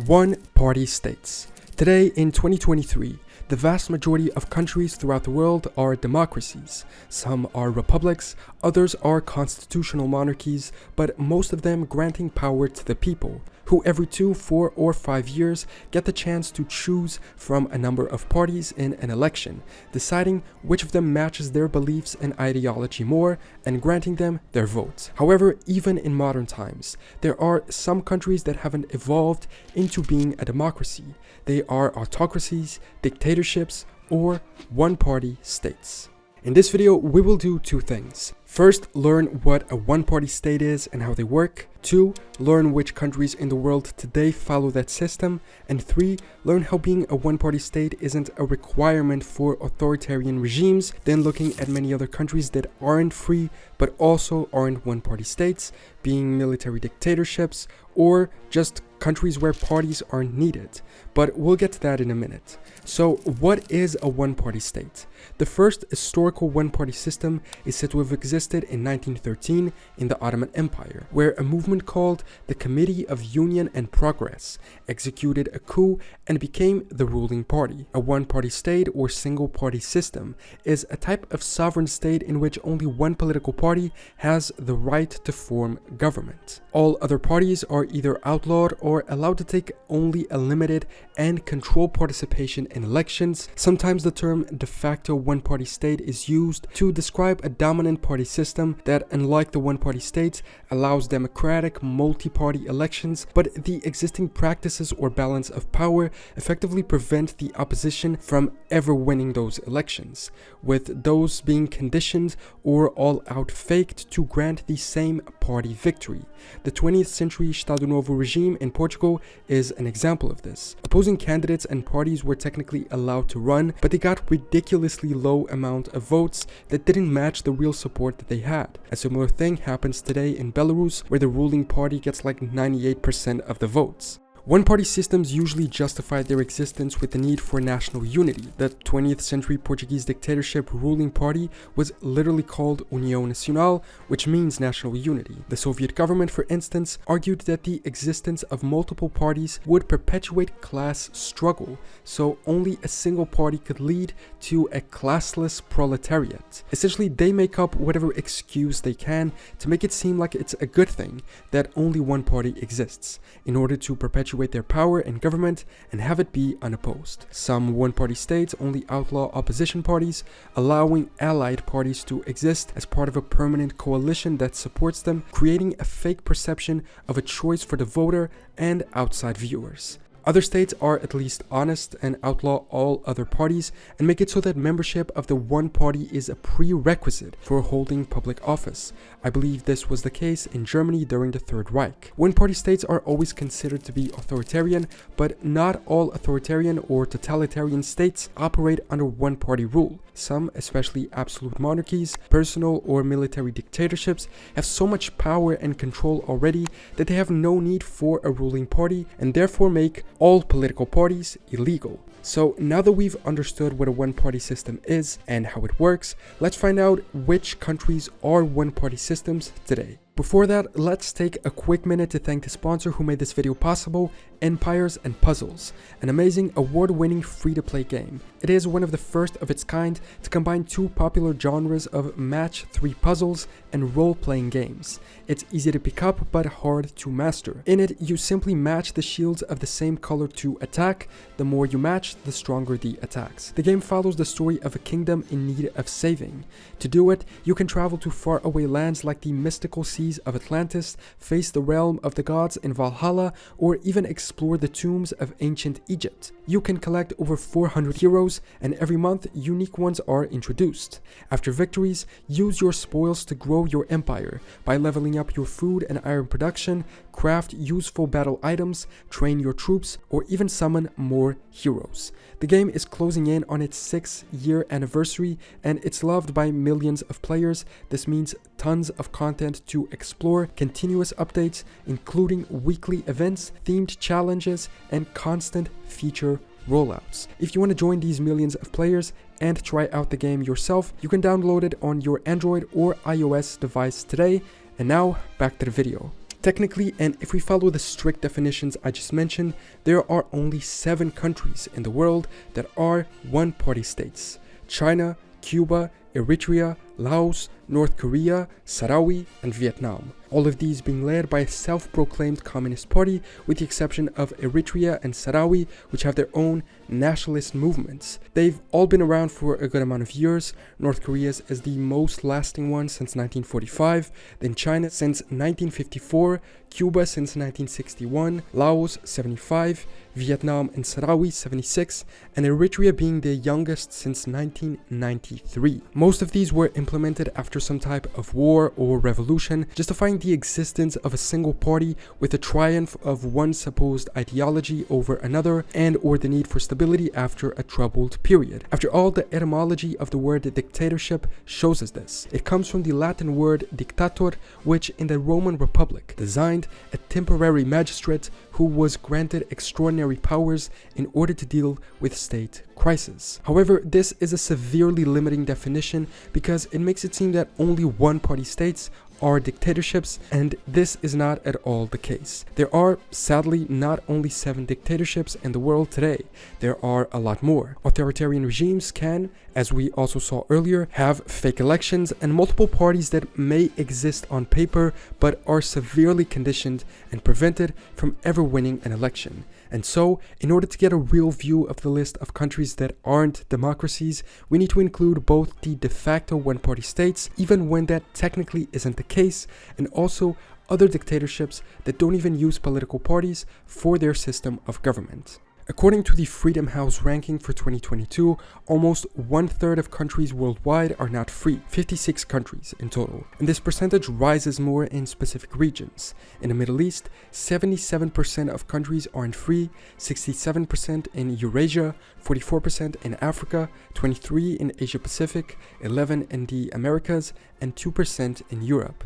One-party states. Today, in 2023, the vast majority of countries throughout the world are democracies. Some are republics, others are constitutional monarchies, but most of them granting power to the people, who every 2, 4, or 5 years get the chance to choose from a number of parties in an election, deciding which of them matches their beliefs and ideology more and granting them their votes. However, even in modern times, there are some countries that haven't evolved into being a democracy. They are autocracies, dictatorships, or one-party states. In this video, we will do two things. First, learn what a one-party state is and how they work. 2, learn which countries in the world today follow that system. And 3, learn how being a one-party state isn't a requirement for authoritarian regimes, then looking at many other countries that aren't free but also aren't one-party states, being military dictatorships, or just countries where parties aren't needed. But we'll get to that in a minute. So what is a one-party state? The first historical one-party system is said to have existed in 1913 in the Ottoman Empire, where a movement called the Committee of Union and Progress executed a coup and became the ruling party. A one-party state or single-party system is a type of sovereign state in which only one political party has the right to form government. All other parties are either outlawed or allowed to take only a limited and controlled participation in elections. Sometimes the term de facto one-party state is used to describe a dominant party system that, unlike the one-party states, allows democratic multi-party elections, but the existing practices or balance of power effectively prevent the opposition from ever winning those elections, with those being conditioned or all-out faked to grant the same party victory. The 20th century Estado Novo regime in Portugal is an example of this. Opposing candidates and parties were technically allowed to run, but they got ridiculously low amount of votes that didn't match the real support that they had. A similar thing happens today in Belarus, where the ruling party gets like 98% of the votes. One-party systems usually justified their existence with the need for national unity. The 20th century Portuguese dictatorship ruling party was literally called União Nacional, which means national unity. The Soviet government, for instance, argued that the existence of multiple parties would perpetuate class struggle, so only a single party could lead to a classless proletariat. Essentially, they make up whatever excuse they can to make it seem like it's a good thing that only one party exists, in order to perpetuate their power in government and have it be unopposed. Some one-party states only outlaw opposition parties, allowing allied parties to exist as part of a permanent coalition that supports them, creating a fake perception of a choice for the voter and outside viewers. Other states are at least honest and outlaw all other parties and make it so that membership of the one party is a prerequisite for holding public office. I believe this was the case in Germany during the Third Reich. One-party states are always considered to be authoritarian, but not all authoritarian or totalitarian states operate under one-party rule. Some, especially absolute monarchies, personal or military dictatorships, have so much power and control already that they have no need for a ruling party and therefore make all political parties illegal. So now that we've understood what a one-party system is and how it works, let's find out which countries are one-party systems today. Before that, let's take a quick minute to thank the sponsor who made this video possible, Empires and Puzzles, an amazing award-winning free-to-play game. It is one of the first of its kind to combine two popular genres of match 3 puzzles and role-playing games. It's easy to pick up but hard to master. In it, you simply match the shields of the same color to attack. The more you match, the stronger the attacks. The game follows the story of a kingdom in need of saving. To do it, you can travel to faraway lands like the mystical seas of Atlantis, face the realm of the gods in Valhalla, or even explore the tombs of ancient Egypt. You can collect over 400 heroes, and every month unique ones are introduced. After victories, use your spoils to grow your empire by leveling up your food and iron production, craft useful battle items, train your troops, or even summon more heroes. The game is closing in on its 6th-year anniversary, and it's loved by millions of players. This means tons of content to explore, continuous updates, including weekly events, themed challenges, and constant feature rollouts. If you want to join these millions of players and try out the game yourself, you can download it on your Android or iOS device today. And now, back to the video. Technically, and if we follow the strict definitions I just mentioned, there are only 7 countries in the world that are one-party states: China, Cuba, Eritrea, Laos, North Korea, Sahrawi, and Vietnam. All of these being led by a self-proclaimed communist party, with the exception of Eritrea and Sahrawi, which have their own nationalist movements. They've all been around for a good amount of years. North Korea's is the most lasting one since 1945, then China since 1954, Cuba since 1961, Laos 75, Vietnam and Sahrawi 76, and Eritrea being the youngest since 1993. Most of these were implemented after some type of war or revolution, justifying the existence of a single party with the triumph of one supposed ideology over another, and or the need for stability after a troubled period. After all, the etymology of the word dictatorship shows us this. It comes from the Latin word dictator, which in the Roman Republic designed a temporary magistrate who was granted extraordinary powers in order to deal with state crisis. However, this is a severely limiting definition because it makes it seem that only one-party states are dictatorships, and this is not at all the case. There are, sadly, not only 7 dictatorships in the world today. There are a lot more. Authoritarian regimes can, as we also saw earlier, have fake elections and multiple parties that may exist on paper but are severely conditioned and prevented from ever winning an election. And so, in order to get a real view of the list of countries that aren't democracies, we need to include both the de facto one-party states, even when that technically isn't the case, and also other dictatorships that don't even use political parties for their system of government. According to the FreedomHouse ranking for 2022, almost 1/3 of countries worldwide are not free, 56 countries in total. And this percentage rises more in specific regions. In the Middle East, 77% of countries aren't free, 67% in Eurasia, 44% in Africa, 23% in Asia Pacific, 11% in the Americas, and 2% in Europe.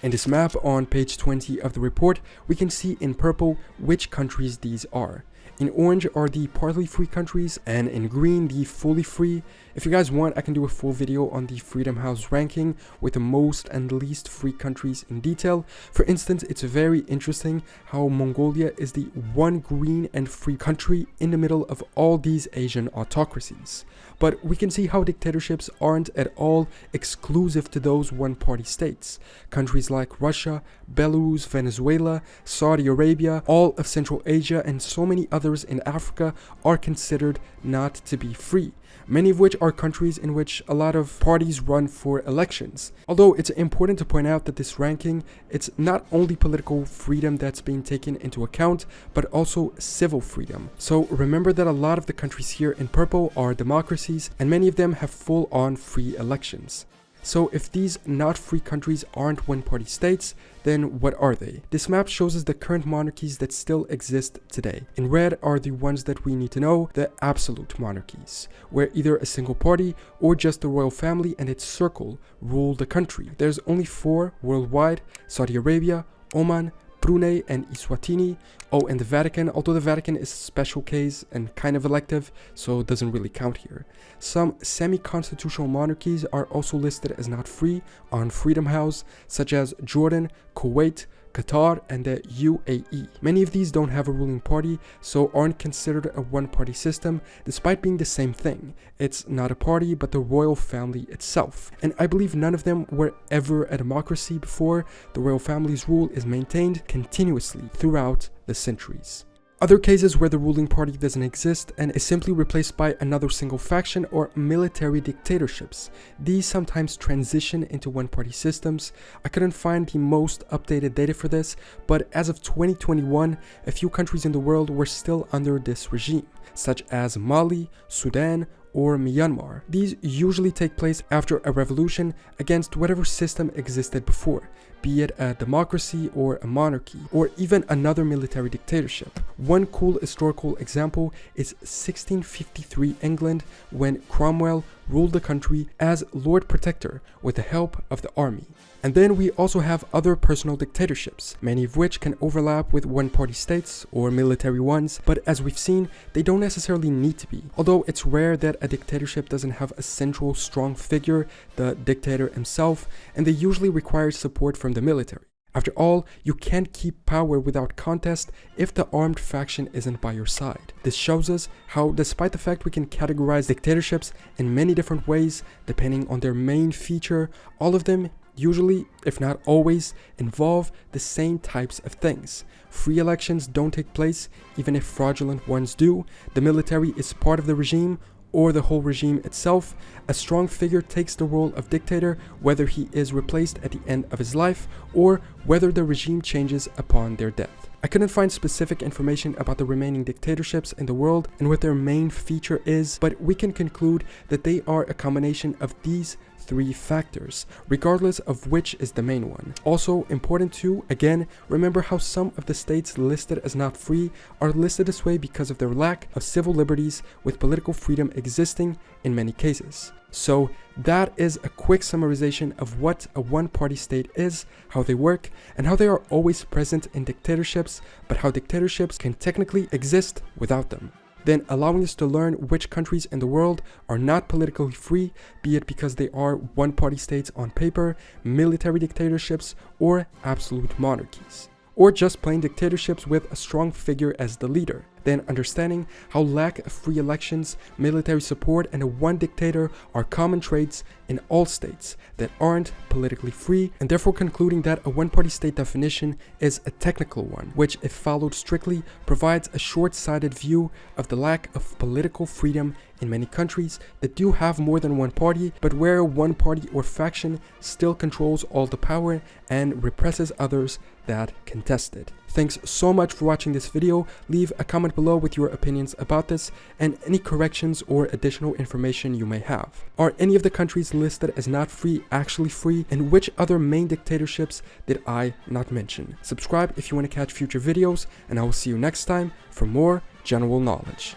In this map on page 20 of the report, we can see in purple which countries these are. In orange are the partly free countries, and in green the fully free. If you guys want, I can do a full video on the FreedomHouse ranking with the most and least free countries in detail. For instance, it's very interesting how Mongolia is the one green and free country in the middle of all these Asian autocracies. But we can see how dictatorships aren't at all exclusive to those one-party states. Countries like Russia, Belarus, Venezuela, Saudi Arabia, all of Central Asia, and so many others in Africa are considered not to be free. Many of which are countries in which a lot of parties run for elections. Although it's important to point out that this ranking, it's not only political freedom that's being taken into account, but also civil freedom. So remember that a lot of the countries here in purple are democracies, and many of them have full-on free elections. So if these not free countries aren't one-party states, then what are they? This map shows us the current monarchies that still exist today. In red are the ones that we need to know, the absolute monarchies, where either a single party or just the royal family and its circle rule the country. There's only 4 worldwide: Saudi Arabia, Oman, Brunei, and Eswatini. Oh, and the Vatican, although the Vatican is a special case and kind of elective, so it doesn't really count here. Some semi-constitutional monarchies are also listed as not free on FreedomHouse, such as Jordan, Kuwait, Qatar, and the UAE. Many of these don't have a ruling party, so aren't considered a one-party system, despite being the same thing. It's not a party, but the royal family itself. And I believe none of them were ever a democracy before. The royal family's rule is maintained continuously throughout the centuries. Other cases where the ruling party doesn't exist and is simply replaced by another single faction or military dictatorships. These sometimes transition into one-party systems. I couldn't find the most updated data for this, but as of 2021, a few countries in the world were still under this regime, such as Mali, Sudan, or Myanmar. These usually take place after a revolution against whatever system existed before, be it a democracy or a monarchy, or even another military dictatorship. One cool historical example is 1653 England, when Cromwell ruled the country as Lord Protector with the help of the army. And then we also have other personal dictatorships, many of which can overlap with one-party states or military ones, but as we've seen, they don't necessarily need to be. Although it's rare that a dictatorship doesn't have a central strong figure, the dictator himself, and they usually require support from the military. After all, you can't keep power without contest if the armed faction isn't by your side. This shows us how, despite the fact we can categorize dictatorships in many different ways, depending on their main feature, all of them usually, if not always, involve the same types of things. Free elections don't take place, even if fraudulent ones do. The military is part of the regime, or the whole regime itself. A strong figure takes the role of dictator, whether he is replaced at the end of his life, or whether the regime changes upon their death. I couldn't find specific information about the remaining dictatorships in the world and what their main feature is, but we can conclude that they are a combination of these three factors, regardless of which is the main one. Also important to, again, remember how some of the states listed as not free are listed this way because of their lack of civil liberties, with political freedom existing in many cases. So that is a quick summarization of what a one-party state is, how they work, and how they are always present in dictatorships, but how dictatorships can technically exist without them. Then allowing us to learn which countries in the world are not politically free, be it because they are one-party states on paper, military dictatorships, or absolute monarchies, or just plain dictatorships with a strong figure as the leader. Then understanding how lack of free elections, military support, and a one dictator are common traits in all states that aren't politically free, and therefore concluding that a one-party state definition is a technical one, which, if followed strictly, provides a short-sighted view of the lack of political freedom in many countries that do have more than one party, but where one party or faction still controls all the power and represses others that contest it. Thanks so much for watching this video. Leave a comment below with your opinions about this and any corrections or additional information you may have. Are any of the countries listed as not free actually free, and which other main dictatorships did I not mention? Subscribe if you want to catch future videos, and I will see you next time for more general knowledge.